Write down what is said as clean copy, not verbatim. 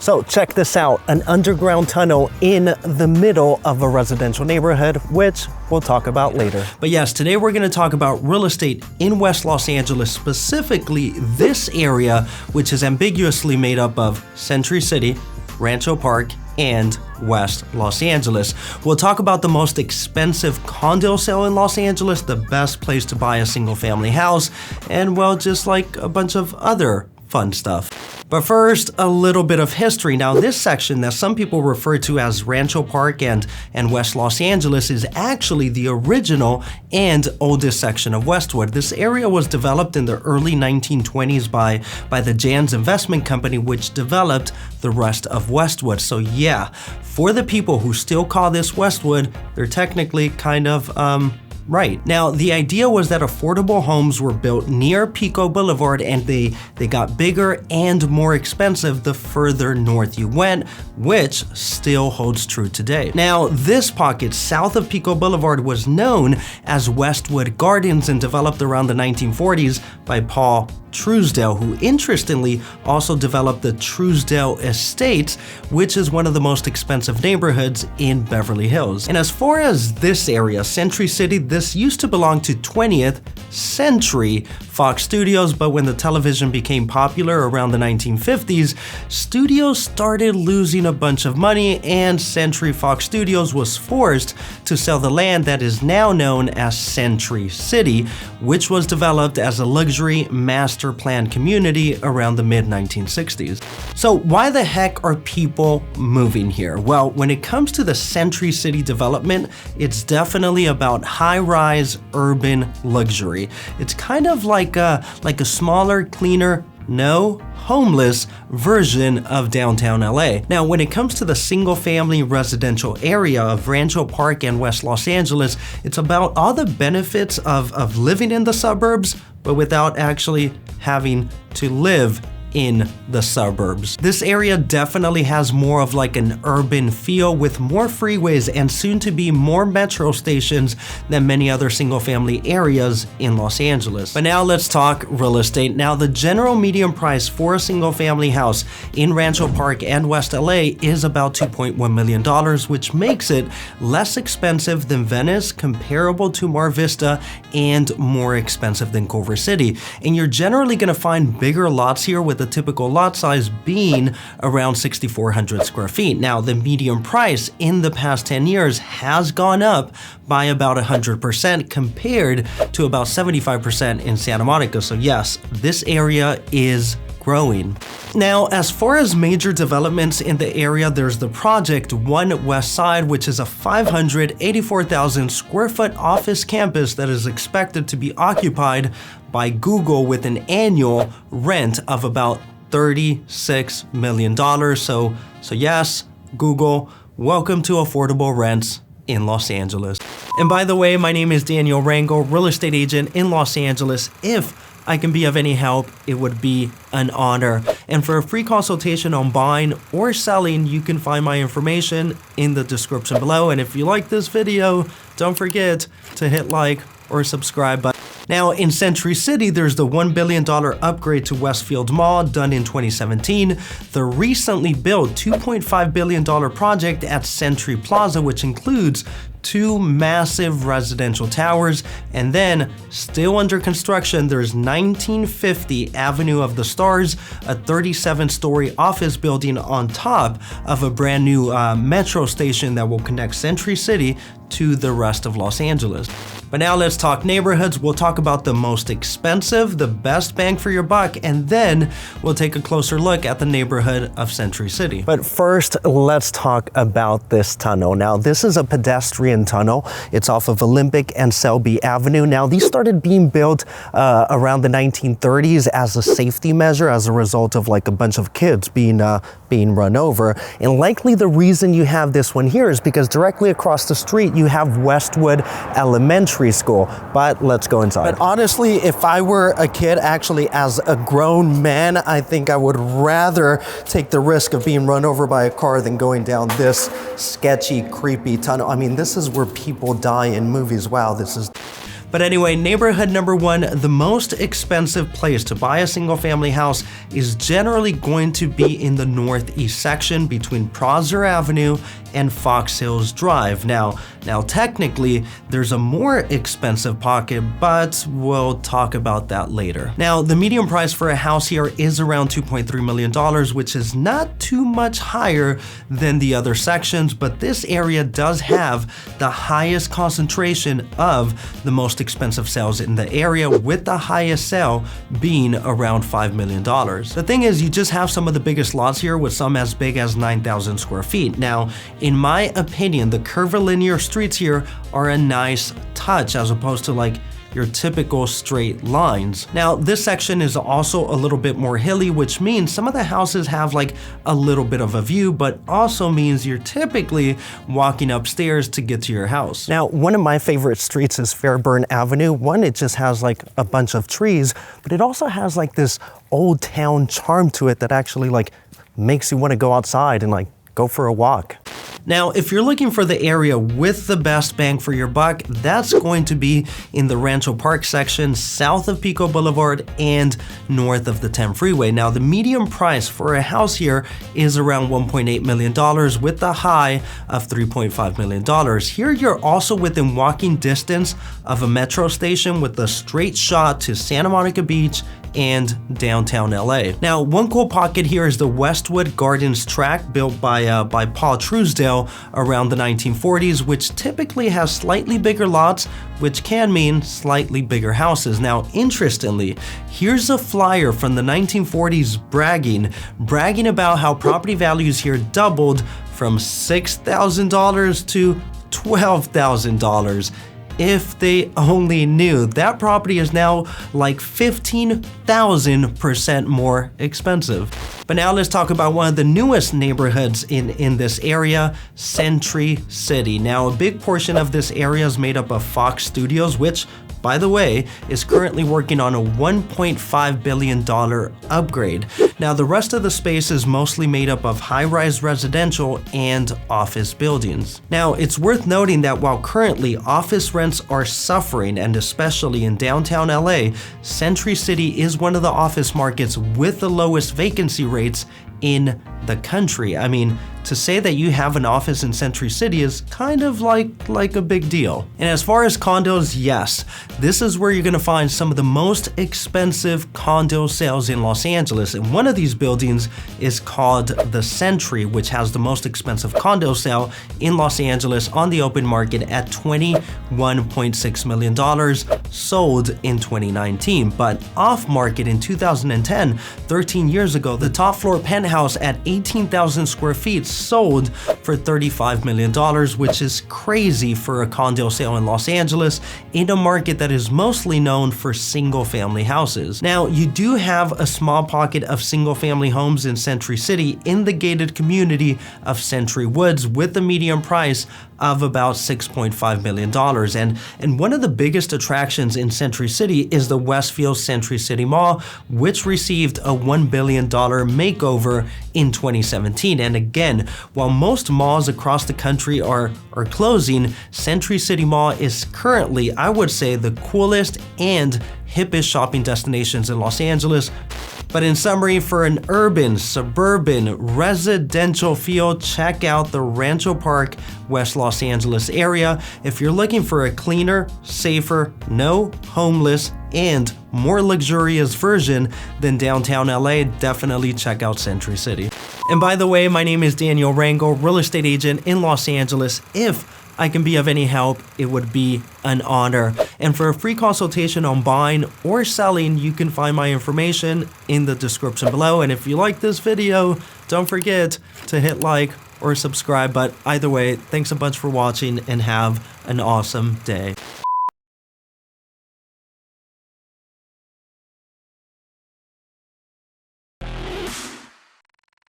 So check this out, an underground tunnel in the middle of a residential neighborhood, which we'll talk about later. But yes, today we're gonna talk about real estate in West Los Angeles, specifically this area, which is ambiguously made up of Century City, Rancho Park, and West Los Angeles. We'll talk about the most expensive condo sale in Los Angeles, the best place to buy a single family house, and well, just like a bunch of other fun stuff. But first, a little bit of history. Now, this section that some people refer to as Rancho Park and West Los Angeles is actually the original and oldest section of Westwood. This area was developed in the early 1920s by the Jan's Investment Company, which developed the rest of Westwood. So yeah, for the people who still call this Westwood, they're technically kind of, right. Now, the idea was that affordable homes were built near Pico Boulevard, and they got bigger and more expensive the further north you went, which still holds true today. Now, this pocket south of Pico Boulevard was known as Westwood Gardens and developed around the 1940s by Paul Truesdale, who interestingly also developed the Truesdale Estates, which is one of the most expensive neighborhoods in Beverly Hills. And as far as this area, Century City, this used to belong to 20th Century Fox Studios, but when the television became popular around the 1950s, studios started losing a bunch of money, and Century Fox Studios was forced to sell the land that is now known as Century City, which was developed as a luxury master plan community around the mid-1960s. So why the heck are people moving here? Well, when it comes to the Century City development, it's definitely about high-rise urban luxury. It's kind of like a smaller, cleaner, no homeless version of downtown LA. Now, when it comes to the single-family residential area of Rancho Park and West Los Angeles, it's about all the benefits of living in the suburbs, but without actually having to live in the suburbs. This area definitely has more of like an urban feel with more freeways and soon to be more metro stations than many other single family areas in Los Angeles. But now let's talk real estate. Now, the general median price for a single family house in Rancho Park and West LA is about $2.1 million, which makes it less expensive than Venice, comparable to Mar Vista, and more expensive than Culver City. And you're generally gonna find bigger lots here, with the typical lot size being around 6,400 square feet. Now, the median price in the past 10 years has gone up by about 100% compared to about 75% in Santa Monica. So yes, this area is growing. Now, as far as major developments in the area, there's the project One Westside, which is a 584,000 square foot office campus that is expected to be occupied by Google with an annual rent of about $36 million. So yes, Google, welcome to affordable rents in Los Angeles. And by the way, my name is Daniel Rangel, real estate agent in Los Angeles. If I can be of any help, it would be an honor. And for a free consultation on buying or selling, you can find my information in the description below. And if you like this video, don't forget to hit like or subscribe button. Now, in Century City, there's the $1 billion upgrade to Westfield Mall done in 2017, the recently built $2.5 billion project at Century Plaza, which includes 2 massive residential towers, and then still under construction, there's 1950 Avenue of the Stars, a 37-story office building on top of a brand new metro station that will connect Century City to the rest of Los Angeles. But now let's talk neighborhoods. We'll talk about the most expensive, the best bang for your buck, and then we'll take a closer look at the neighborhood of Century City. But first, let's talk about this tunnel. Now, this is a pedestrian tunnel. It's off of Olympic and Selby Avenue. Now, these started being built around the 1930s as a safety measure as a result of like a bunch of kids being run over. And likely the reason you have this one here is because directly across the street, you have Westwood Elementary School. But let's go inside. But honestly, if I were a kid, actually as a grown man, I think I would rather take the risk of being run over by a car than going down this sketchy, creepy tunnel. I mean, this is where people die in movies. Wow, this is... But anyway, neighborhood number 1, the most expensive place to buy a single family house is generally going to be in the northeast section between Prosser Avenue and Fox Hills Drive. Now technically, there's a more expensive pocket, but we'll talk about that later. Now, the median price for a house here is around $2.3 million, which is not too much higher than the other sections, but this area does have the highest concentration of the most expensive sales in the area, with the highest sale being around $5 million. The thing is, you just have some of the biggest lots here, with some as big as 9,000 square feet. Now, in my opinion, the curvilinear streets here are a nice touch as opposed to like your typical straight lines. Now, this section is also a little bit more hilly, which means some of the houses have like a little bit of a view, but also means you're typically walking upstairs to get to your house. Now, one of my favorite streets is Fairburn Avenue. One, it just has like a bunch of trees, but it also has like this old town charm to it that actually like makes you want to go outside and like go for a walk. Now, if you're looking for the area with the best bang for your buck, that's going to be in the Rancho Park section, south of Pico Boulevard and north of the 10 freeway. Now, the median price for a house here is around $1.8 million, with the high of $3.5 million. Here, you're also within walking distance of a metro station with a straight shot to Santa Monica Beach and downtown LA. Now, one cool pocket here is the Westwood Gardens tract built by Paul Truesdale around the 1940s, which typically has slightly bigger lots, which can mean slightly bigger houses. Now, interestingly, here's a flyer from the 1940s bragging about how property values here doubled from $6,000 to $12,000. If they only knew. That property is now like 15,000% more expensive. But now let's talk about one of the newest neighborhoods in this area, Century City. Now, a big portion of this area is made up of Fox Studios, which, by the way, is currently working on a $1.5 billion upgrade. Now, the rest of the space is mostly made up of high-rise residential and office buildings. Now, it's worth noting that while currently office rents are suffering, and especially in downtown LA, Century City is one of the office markets with the lowest vacancy rates in the country. I mean, to say that you have an office in Century City is kind of like a big deal. And as far as condos, yes, this is where you're gonna find some of the most expensive condo sales in Los Angeles. And one of these buildings is called the Century, which has the most expensive condo sale in Los Angeles on the open market at $21.6 million, sold in 2019. But off market in 2010, 13 years ago, the top floor penthouse at 18,000 square feet sold for $35 million, which is crazy for a condo sale in Los Angeles in a market that is mostly known for single family houses. Now, you do have a small pocket of single family homes in Century City in the gated community of Century Woods, with a median price of about $6.5 million. And one of the biggest attractions in Century City is the Westfield Century City Mall, which received a $1 billion makeover in 2017. And again, while most malls across the country are closing, Century City Mall is currently, I would say, the coolest and hippest shopping destinations in Los Angeles. But in summary, for an urban, suburban, residential feel, check out the Rancho Park, West Los Angeles area. If you're looking for a cleaner, safer, no homeless, and more luxurious version than downtown LA, definitely check out Century City. And by the way, my name is Daniel Rangel, real estate agent in Los Angeles. If I can be of any help, it would be an honor. And for a free consultation on buying or selling, you can find my information in the description below. And if you like this video, don't forget to hit like or subscribe. But either way, thanks a bunch for watching and have an awesome day.